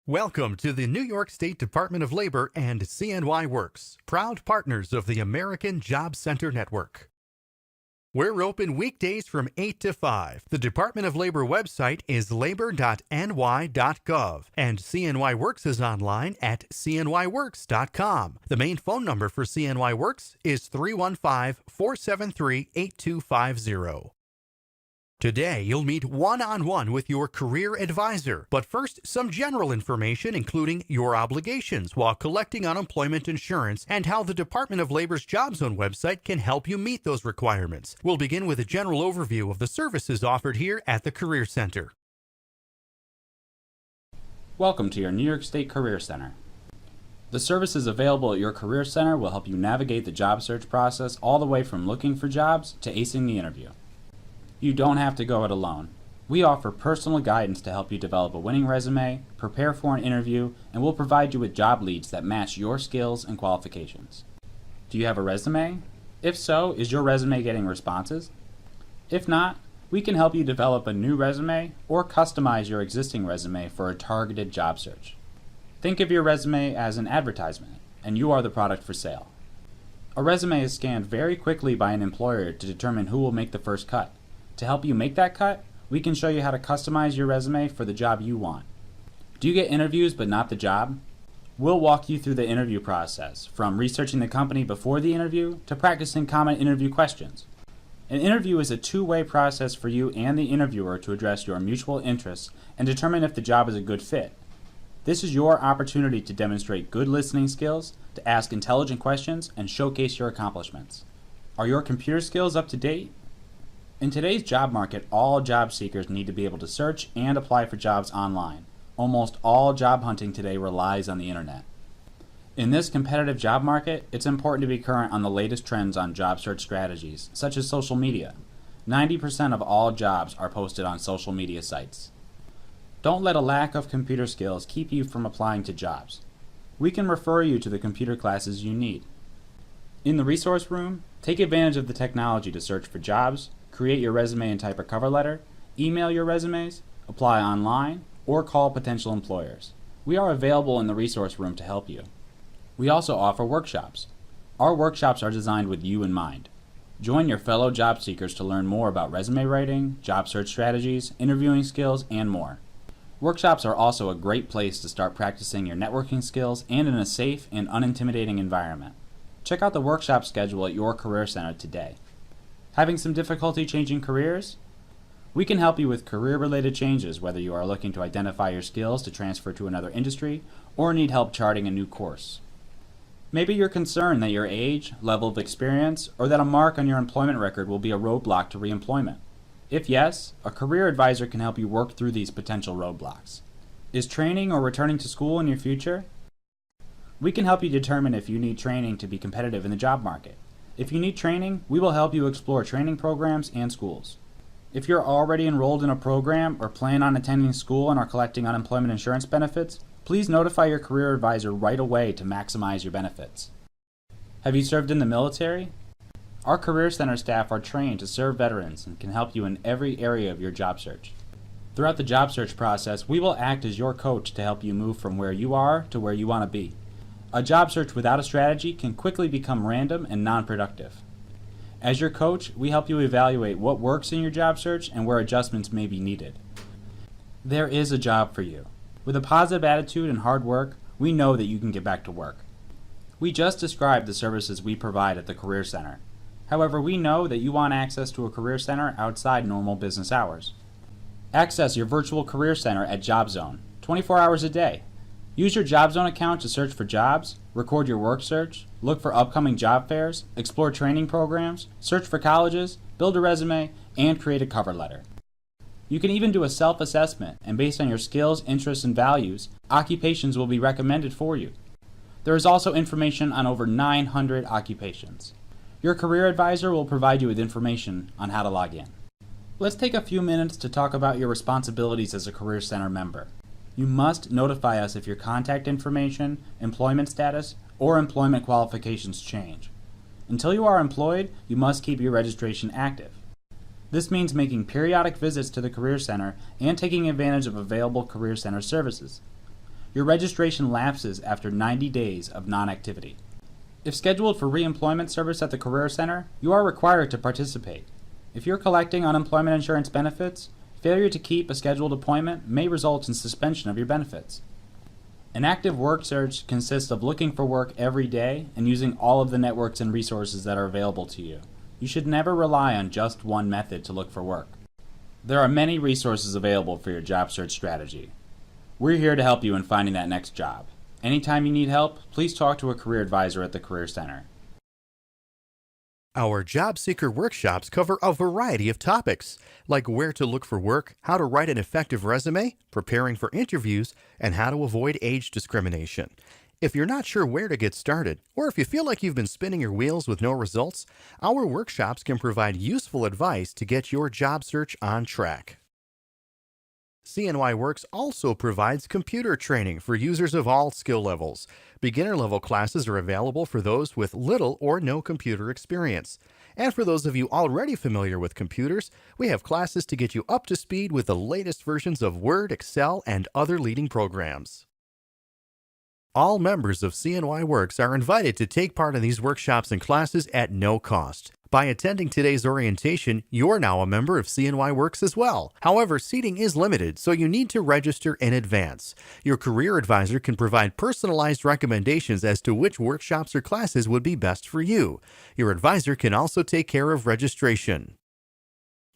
Welcome to the New York State Department of Labor and CNY Works, proud partners of the American Job Center Network. We're open weekdays from 8 to 5. The Department of Labor website is labor.ny.gov, and CNY Works is online at cnyworks.com. The main phone number for CNY Works is 315-473-8250. Today, you'll meet one-on-one with your career advisor. But first, some general information including your obligations while collecting unemployment insurance and how the Department of Labor's Job Zone website can help you meet those requirements. We'll begin with a general overview of the services offered here at the Career Center. Welcome to your New York State Career Center. The services available at your Career Center will help you navigate the job search process all the way from looking for jobs to acing the interview. You don't have to go it alone. We offer personal guidance to help you develop a winning resume, prepare for an interview, and we'll provide you with job leads that match your skills and qualifications. Do you have a resume? If so, is your resume getting responses? If not, we can help you develop a new resume or customize your existing resume for a targeted job search. Think of your resume as an advertisement, and you are the product for sale. A resume is scanned very quickly by an employer to determine who will make the first cut. To help you make that cut, we can show you how to customize your resume for the job you want. Do you get interviews but not the job? We'll walk you through the interview process, from researching the company before the interview to practicing common interview questions. An interview is a two-way process for you and the interviewer to address your mutual interests and determine if the job is a good fit. This is your opportunity to demonstrate good listening skills, to ask intelligent questions, and showcase your accomplishments. Are your computer skills up to date? In today's job market, all job seekers need to be able to search and apply for jobs online. Almost all job hunting today relies on the internet. In this competitive job market, it's important to be current on the latest trends on job search strategies, such as social media. 90% of all jobs are posted on social media sites. Don't let a lack of computer skills keep you from applying to jobs. We can refer you to the computer classes you need. In the resource room, take advantage of the technology to search for jobs, create your resume and type a cover letter, email your resumes, apply online, or call potential employers. We are available in the resource room to help you. We also offer workshops. Our workshops are designed with you in mind. Join your fellow job seekers to learn more about resume writing, job search strategies, interviewing skills, and more. Workshops are also a great place to start practicing your networking skills and in a safe and unintimidating environment. Check out the workshop schedule at your Career Center today. Having some difficulty changing careers? We can help you with career-related changes, whether you are looking to identify your skills to transfer to another industry or need help charting a new course. Maybe you're concerned that your age, level of experience, or that a mark on your employment record will be a roadblock to reemployment. If yes, a career advisor can help you work through these potential roadblocks. Is training or returning to school in your future? We can help you determine if you need training to be competitive in the job market. If you need training, we will help you explore training programs and schools. If you're already enrolled in a program or plan on attending school and are collecting unemployment insurance benefits, please notify your career advisor right away to maximize your benefits. Have you served in the military? Our Career Center staff are trained to serve veterans and can help you in every area of your job search. Throughout the job search process, we will act as your coach to help you move from where you are to where you want to be. A job search without a strategy can quickly become random and non-productive. As your coach, we help you evaluate what works in your job search and where adjustments may be needed. There is a job for you. With a positive attitude and hard work, we know that you can get back to work. We just described the services we provide at the Career Center. However, we know that you want access to a Career Center outside normal business hours. Access your virtual Career Center at Job Zone, 24 hours a day. Use your Job Zone account to search for jobs, record your work search, look for upcoming job fairs, explore training programs, search for colleges, build a resume, and create a cover letter. You can even do a self-assessment, and based on your skills, interests, and values, occupations will be recommended for you. There is also information on over 900 occupations. Your career advisor will provide you with information on how to log in. Let's take a few minutes to talk about your responsibilities as a Career Center member. You must notify us if your contact information, employment status, or employment qualifications change. Until you are employed, you must keep your registration active. This means making periodic visits to the Career Center and taking advantage of available Career Center services. Your registration lapses after 90 days of non-activity. If scheduled for reemployment service at the Career Center, you are required to participate. If you're collecting unemployment insurance benefits, failure to keep a scheduled appointment may result in suspension of your benefits. An active work search consists of looking for work every day and using all of the networks and resources that are available to you. You should never rely on just one method to look for work. There are many resources available for your job search strategy. We're here to help you in finding that next job. Anytime you need help, please talk to a career advisor at the Career Center. Our job seeker workshops cover a variety of topics, like where to look for work, how to write an effective resume, preparing for interviews, and how to avoid age discrimination. If you're not sure where to get started, or if you feel like you've been spinning your wheels with no results, our workshops can provide useful advice to get your job search on track. CNY Works also provides computer training for users of all skill levels. Beginner-level classes are available for those with little or no computer experience. And for those of you already familiar with computers, we have classes to get you up to speed with the latest versions of Word, Excel, and other leading programs. All members of CNY Works are invited to take part in these workshops and classes at no cost. By attending today's orientation, you're now a member of CNY Works as well. However, seating is limited, so you need to register in advance. Your career advisor can provide personalized recommendations as to which workshops or classes would be best for you. Your advisor can also take care of registration.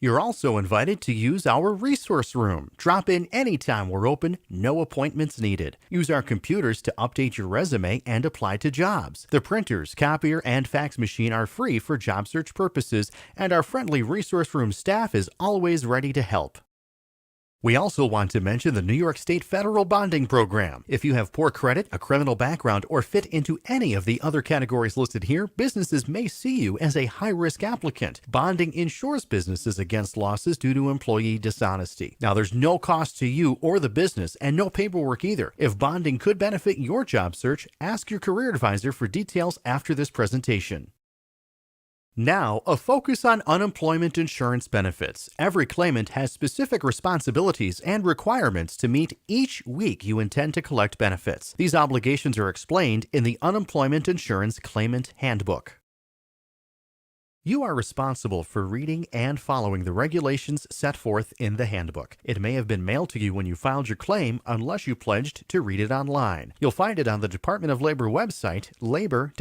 You're also invited to use our resource room. Drop in anytime we're open, no appointments needed. Use our computers to update your resume and apply to jobs. The printers, copier, and fax machine are free for job search purposes, and our friendly resource room staff is always ready to help. We also want to mention the New York State Federal Bonding Program. If you have poor credit, a criminal background, or fit into any of the other categories listed here, businesses may see you as a high-risk applicant. Bonding insures businesses against losses due to employee dishonesty. Now, there's no cost to you or the business, and no paperwork either. If bonding could benefit your job search, ask your career advisor for details after this presentation. Now, a focus on unemployment insurance benefits. Every claimant has specific responsibilities and requirements to meet each week you intend to collect benefits. These obligations are explained in the Unemployment Insurance Claimant Handbook. You are responsible for reading and following the regulations set forth in the handbook. It may have been mailed to you when you filed your claim unless you pledged to read it online. You'll find it on the Department of Labor website, labor.ny.gov.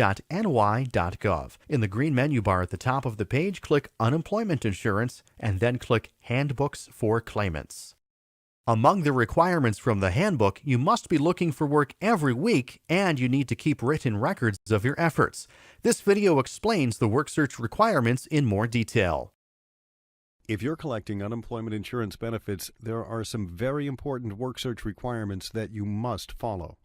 In the green menu bar at the top of the page, click Unemployment Insurance and then click Handbooks for Claimants. Among the requirements from the handbook, you must be looking for work every week, and you need to keep written records of your efforts. This video explains the work search requirements in more detail. If you're collecting unemployment insurance benefits, there are some very important work search requirements that you must follow.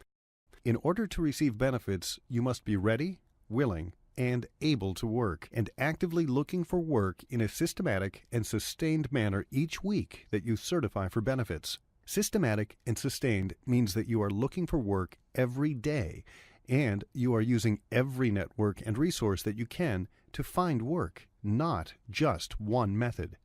In order to receive benefits, you must be ready, willing, and able to work, and actively looking for work in a systematic and sustained manner each week that you certify for benefits. Systematic and sustained means that you are looking for work every day, and you are using every network and resource that you can to find work, not just one method.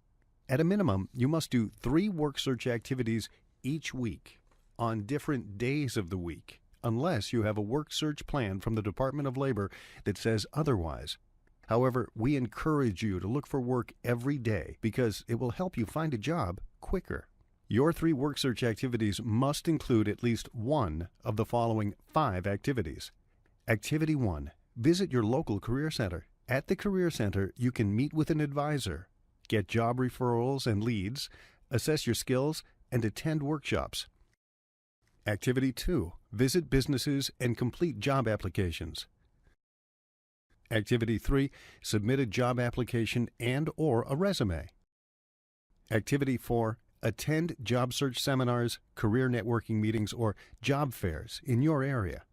At a minimum, you must do 3 work search activities each week on different days of the week, unless you have a work search plan from the Department of Labor that says otherwise. However, we encourage you to look for work every day because it will help you find a job quicker. Your 3 work search activities must include at least one of the following 5 activities. Activity 1. Visit your local career center. At the Career Center, you can meet with an advisor, get job referrals and leads, assess your skills, and attend workshops. Activity 2. Visit businesses and complete job applications. Activity 3. Submit a job application and/or a resume. Activity 4. Attend job search seminars, career networking meetings, or job fairs in your area.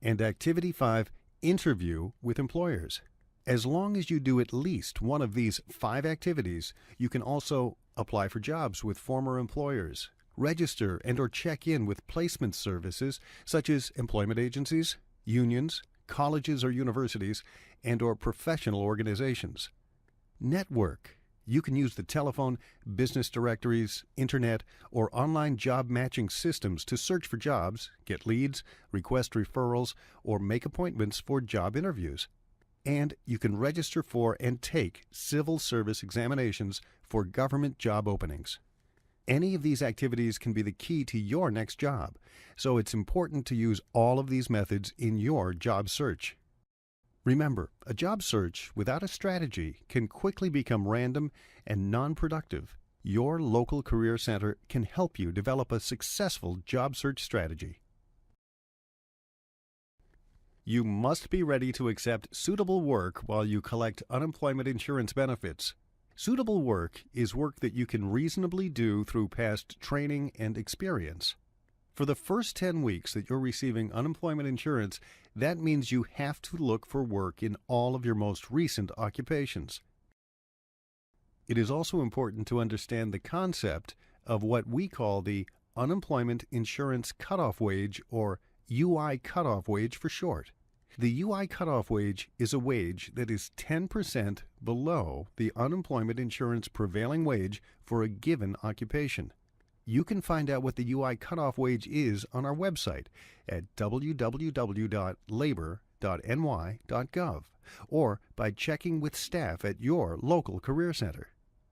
And Activity 5. Interview with employers. As long as you do at least one of these 5 activities, you can also apply for jobs with former employers, register and/or check in with placement services such as employment agencies, unions, colleges or universities, and/or professional organizations. Network. You can use the telephone, business directories, internet, or online job matching systems to search for jobs, get leads, request referrals, or make appointments for job interviews. And you can register for and take civil service examinations for government job openings. Any of these activities can be the key to your next job, so it's important to use all of these methods in your job search. Remember, a job search without a strategy can quickly become random and non-productive. Your local career center can help you develop a successful job search strategy. You must be ready to accept suitable work while you collect unemployment insurance benefits. Suitable work is work that you can reasonably do through past training and experience. For the first 10 weeks that you're receiving unemployment insurance, that means you have to look for work in all of your most recent occupations. It is also important to understand the concept of what we call the Unemployment Insurance Cutoff Wage, or UI cutoff wage for short. The UI cutoff wage is a wage that is 10% below the unemployment insurance prevailing wage for a given occupation. You can find out what the UI cutoff wage is on our website at www.labor.ny.gov or by checking with staff at your local career center.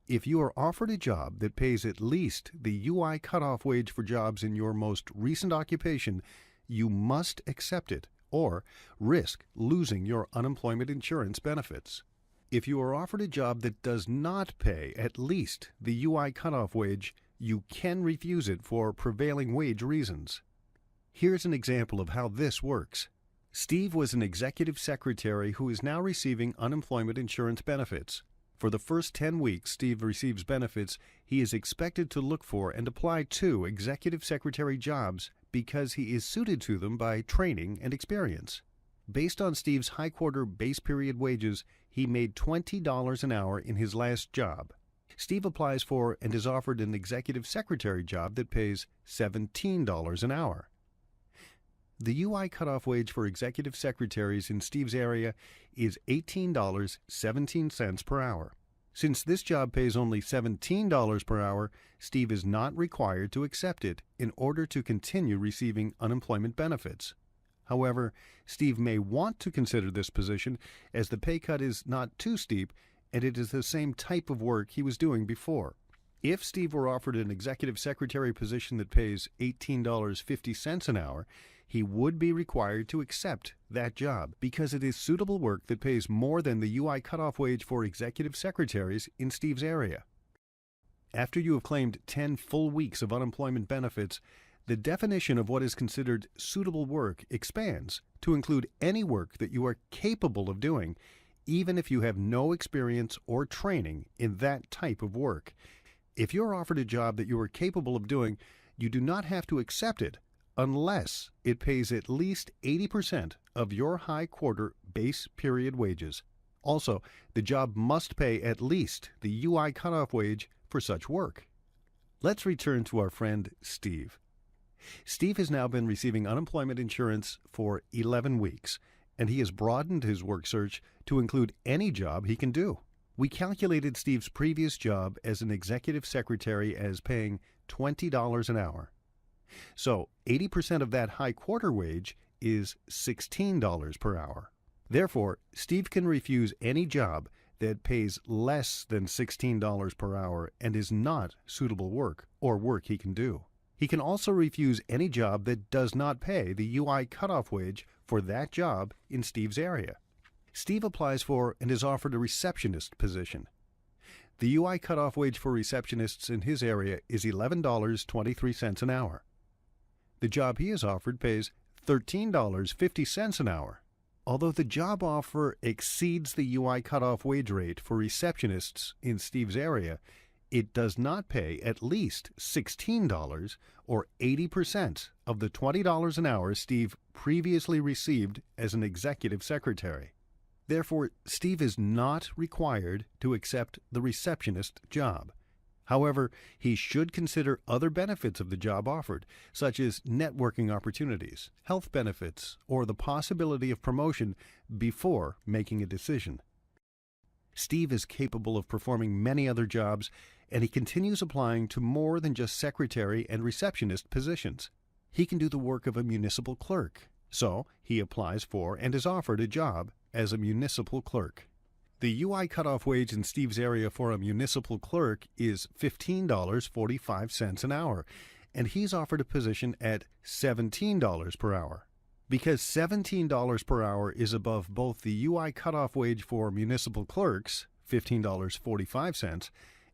If you are offered a job that pays at least the UI cutoff wage for jobs in your most recent occupation, you must accept it or risk losing your unemployment insurance benefits. If you are offered a job that does not pay at least the UI cutoff wage, you can refuse it for prevailing wage reasons. Here's an example of how this works. Steve was an executive secretary who is now receiving unemployment insurance benefits. For the first 10 weeks Steve receives benefits, he is expected to look for and apply to executive secretary jobs because he is suited to them by training and experience. Based on Steve's high quarter base period wages, he made $20 an hour in his last job. Steve applies for and is offered an executive secretary job that pays $17 an hour. The UI cutoff wage for executive secretaries in Steve's area is $18.17 per hour. Since this job pays only $17 per hour, Steve is not required to accept it in order to continue receiving unemployment benefits. However, Steve may want to consider this position as the pay cut is not too steep and it is the same type of work he was doing before. If Steve were offered an executive secretary position that pays $18.50 an hour, he would be required to accept that job because it is suitable work that pays more than the UI cutoff wage for executive secretaries in Steve's area. After you have claimed 10 full weeks of unemployment benefits, the definition of what is considered suitable work expands to include any work that you are capable of doing, even if you have no experience or training in that type of work. If you're offered a job that you are capable of doing, you do not have to accept it unless it pays at least 80% of your high quarter base period wages. Also, the job must pay at least the UI cutoff wage for such work. Let's return to our friend Steve. Steve has now been receiving unemployment insurance for 11 weeks, and he has broadened his work search to include any job he can do. We calculated Steve's previous job as an executive secretary as paying $20 an hour. So 80% of that high quarter wage is $16 per hour. Therefore, Steve can refuse any job that pays less than $16 per hour and is not suitable work or work he can do. He can also refuse any job that does not pay the UI cutoff wage for that job in Steve's area. Steve applies for and is offered a receptionist position. The UI cutoff wage for receptionists in his area is $11.23 an hour. The job he is offered pays $13.50 an hour. Although the job offer exceeds the UI cutoff wage rate for receptionists in Steve's area, it does not pay at least $16 or 80% of the $20 an hour Steve previously received as an executive secretary. Therefore, Steve is not required to accept the receptionist job. However, he should consider other benefits of the job offered, such as networking opportunities, health benefits, or the possibility of promotion before making a decision. Steve is capable of performing many other jobs, and he continues applying to more than just secretary and receptionist positions. He can do the work of a municipal clerk, so he applies for and is offered a job as a municipal clerk. The UI cutoff wage in Steve's area for a municipal clerk is $15.45 an hour, and he's offered a position at $17 per hour. Because $17 per hour is above both the UI cutoff wage for municipal clerks, $15.45,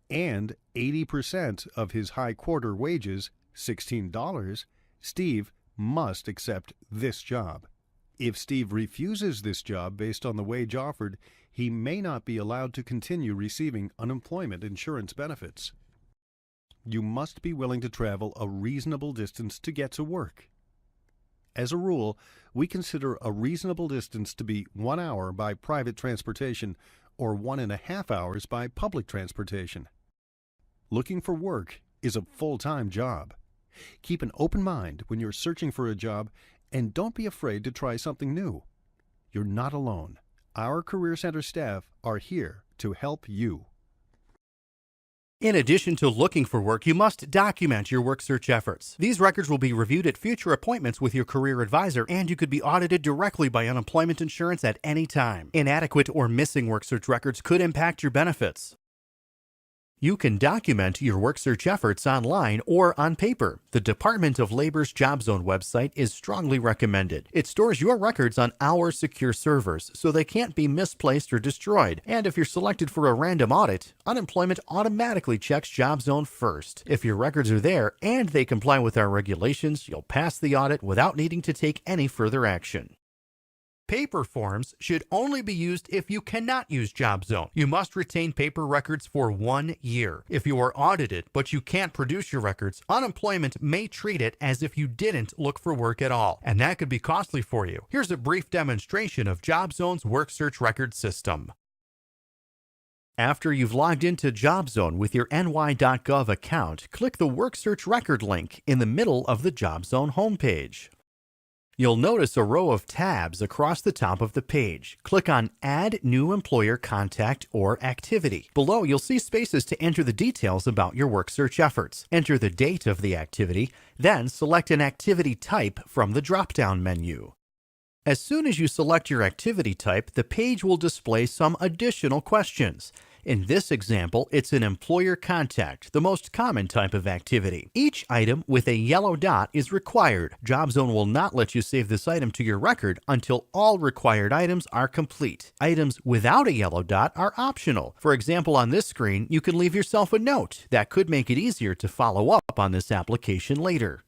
and 80% of his high quarter wages, $16, Steve must accept this job. If Steve refuses this job based on the wage offered, he may not be allowed to continue receiving unemployment insurance benefits. You must be willing to travel a reasonable distance to get to work. As a rule, we consider a reasonable distance to be 1 hour by private transportation or 1.5 hours by public transportation. Looking for work is a full-time job. Keep an open mind when you're searching for a job, and don't be afraid to try something new. You're not alone. Our Career Center staff are here to help you. In addition to looking for work, you must document your work search efforts. These records will be reviewed at future appointments with your career advisor, and you could be audited directly by unemployment insurance at any time. Inadequate or missing work search records could impact your benefits. You can document your work search efforts online or on paper. The Department of Labor's Job Zone website is strongly recommended. It stores your records on our secure servers, so they can't be misplaced or destroyed. And if you're selected for a random audit, unemployment automatically checks Job Zone first. If your records are there and they comply with our regulations, you'll pass the audit without needing to take any further action. Paper forms should only be used if you cannot use Job Zone. You must retain paper records for 1 year. If you are audited but you can't produce your records, unemployment may treat it as if you didn't look for work at all, and that could be costly for you. Here's a brief demonstration of Job Zone's work search record system. After you've logged into Job Zone with your NY.gov account, click the Work Search Record link in the middle of the Job Zone homepage. You'll notice a row of tabs across the top of the page. Click on Add New Employer Contact or Activity. Below, you'll see spaces to enter the details about your work search efforts. Enter the date of the activity, then select an activity type from the drop-down menu. As soon as you select your activity type, the page will display some additional questions. In this example, it's an employer contact, the most common type of activity. Each item with a yellow dot is required. Job Zone will not let you save this item to your record until all required items are complete. Items without a yellow dot are optional. For example, on this screen, you can leave yourself a note that could make it easier to follow up on this application later.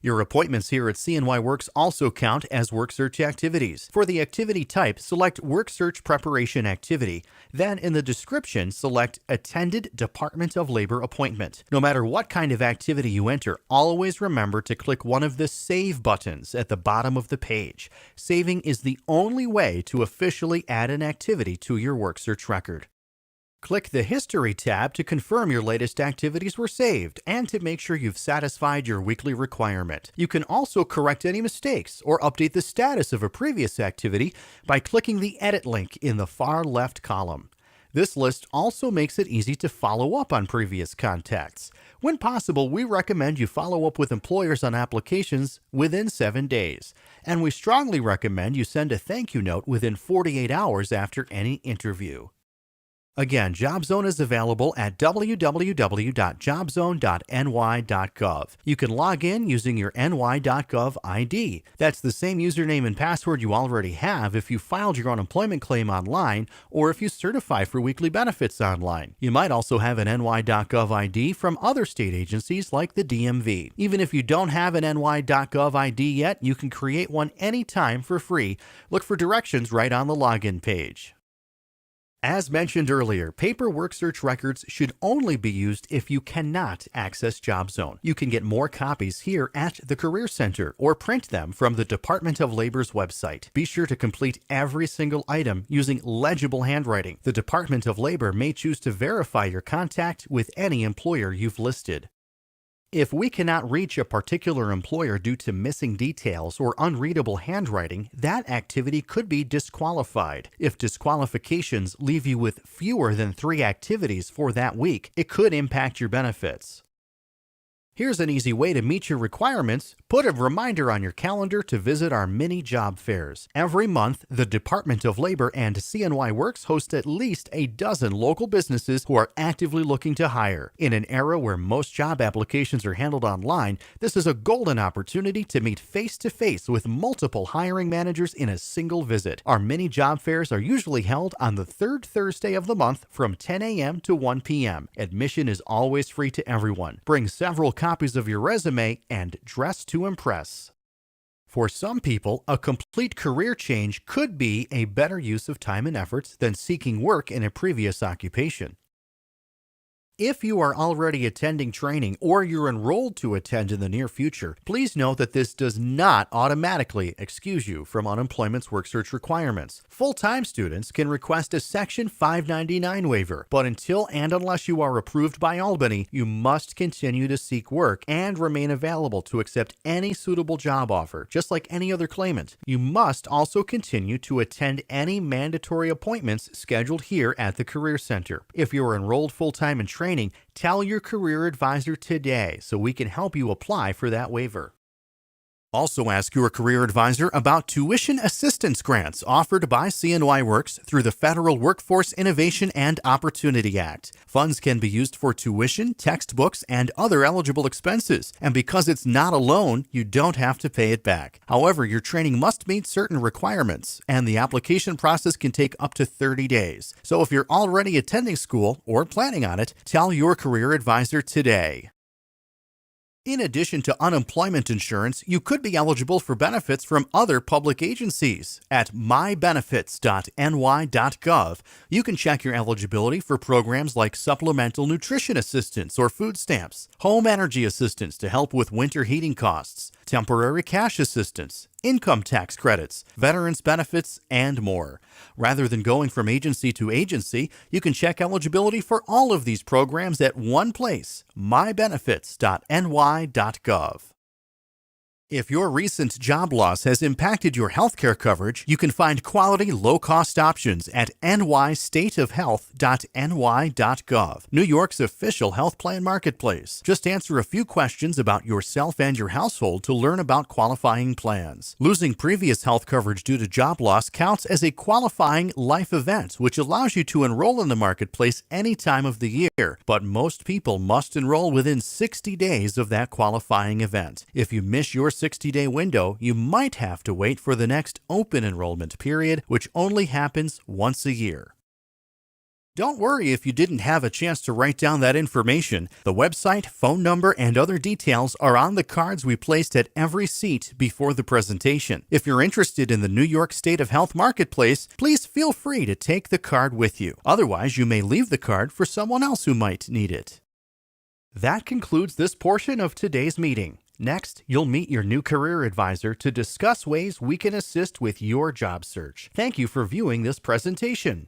Your appointments here at CNY Works also count as work search activities. For the activity type, select Work Search Preparation Activity. Then in the description, select Attended Department of Labor Appointment. No matter what kind of activity you enter, always remember to click one of the Save buttons at the bottom of the page. Saving is the only way to officially add an activity to your work search record. Click the History tab to confirm your latest activities were saved and to make sure you've satisfied your weekly requirement. You can also correct any mistakes or update the status of a previous activity by clicking the Edit link in the far left column. This list also makes it easy to follow up on previous contacts. When possible, we recommend you follow up with employers on applications within 7 days. And we strongly recommend you send a thank you note within 48 hours after any interview. Again, Job Zone is available at www.jobzone.ny.gov. You can log in using your ny.gov ID. That's the same username and password you already have if you filed your unemployment claim online or if you certify for weekly benefits online. You might also have an ny.gov ID from other state agencies like the DMV. Even if you don't have an ny.gov ID yet, you can create one anytime for free. Look for directions right on the login page. As mentioned earlier, paper work search records should only be used if you cannot access Job Zone. You can get more copies here at the Career Center or print them from the Department of Labor's website. Be sure to complete every single item using legible handwriting. The Department of Labor may choose to verify your contact with any employer you've listed. If we cannot reach a particular employer due to missing details or unreadable handwriting, that activity could be disqualified. If disqualifications leave you with fewer than 3 activities for that week, it could impact your benefits. Here's an easy way to meet your requirements. Put a reminder on your calendar to visit our mini job fairs. Every month, the Department of Labor and CNY Works host at least a dozen local businesses who are actively looking to hire. In an era where most job applications are handled online, this is a golden opportunity to meet face-to-face with multiple hiring managers in a single visit. Our mini job fairs are usually held on the 3rd Thursday of the month from 10 a.m. to 1 p.m. Admission is always free to everyone. Bring several copies of your resume and dress to impress. For some people, a complete career change could be a better use of time and efforts than seeking work in a previous occupation. If you are already attending training or you're enrolled to attend in the near future, please note that this does not automatically excuse you from unemployment's work search requirements. Full-time students can request a Section 599 waiver, but until and unless you are approved by Albany, you must continue to seek work and remain available to accept any suitable job offer, just like any other claimant. You must also continue to attend any mandatory appointments scheduled here at the Career Center. If you are enrolled full-time in training, tell your career advisor today so we can help you apply for that waiver. Also ask your career advisor about tuition assistance grants offered by CNY Works through the Federal Workforce Innovation and Opportunity Act. Funds can be used for tuition, textbooks, and other eligible expenses, and because it's not a loan, you don't have to pay it back. However, your training must meet certain requirements, and the application process can take up to 30 days. So if you're already attending school or planning on it, tell your career advisor today. In addition to unemployment insurance, you could be eligible for benefits from other public agencies. At mybenefits.ny.gov, you can check your eligibility for programs like supplemental nutrition assistance or food stamps, home energy assistance to help with winter heating costs, temporary cash assistance, income tax credits, veterans benefits, and more. Rather than going from agency to agency, you can check eligibility for all of these programs at one place, mybenefits.ny.gov. If your recent job loss has impacted your healthcare coverage, you can find quality, low-cost options at nystateofhealth.ny.gov, New York's official health plan marketplace. Just answer a few questions about yourself and your household to learn about qualifying plans. Losing previous health coverage due to job loss counts as a qualifying life event, which allows you to enroll in the marketplace any time of the year, but most people must enroll within 60 days of that qualifying event. If you miss your 60-day window, you might have to wait for the next open enrollment period, which only happens once a year. Don't worry if you didn't have a chance to write down that information. The website, phone number, and other details are on the cards we placed at every seat before the presentation. If you're interested in the New York State of Health Marketplace, please feel free to take the card with you. Otherwise, you may leave the card for someone else who might need it. That concludes this portion of today's meeting. Next, you'll meet your new career advisor to discuss ways we can assist with your job search. Thank you for viewing this presentation.